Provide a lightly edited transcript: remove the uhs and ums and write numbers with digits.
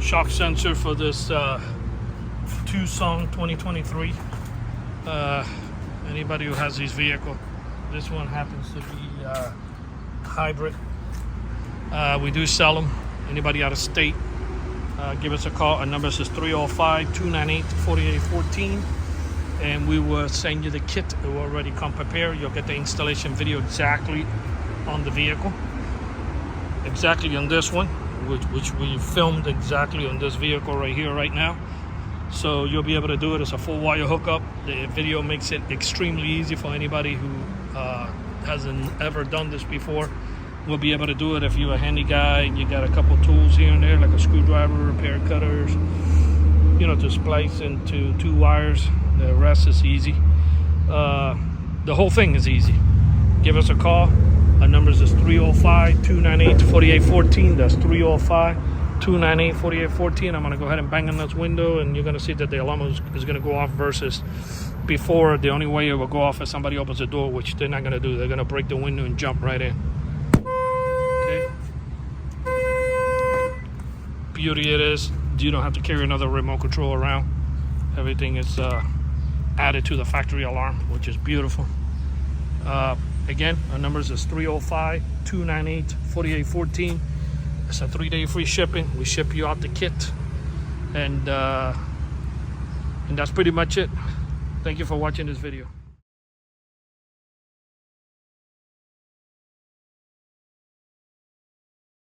shock sensor for this Tucson 2023. Anybody who has this vehicle, this one happens to be hybrid. We do sell them. Anybody out of state, give us a call. Our number is 305-298-4814, and we will send you the kit. It will already come prepared. You'll get the installation video exactly on the vehicle, exactly on this one, which we filmed exactly on this vehicle right here, right now. So you'll be able to do it. It's a full wire hookup. The video makes it extremely easy for anybody who hasn't ever done this before. We'll be able to do it if you're a handy guy and you got a couple tools here and there, like a screwdriver, repair cutters, you know, to splice into 2 wires. The rest is easy. The whole thing is easy. Give us a call. Our numbers is 305-298-4814. That's 305-298-4814. I'm going to go ahead and bang on this window, and you're going to see that the alarm is going to go off versus before. The only way it will go off is somebody opens the door, which they're not going to do. They're going to break the window and jump right in. Okay. Beauty it is, you don't have to carry another remote control around. Everything is added to the factory alarm, which is beautiful. Again, our numbers is 305-298-4814. It's a 3-day free shipping. We ship you out the kit, and that's pretty much it. Thank you for watching this video.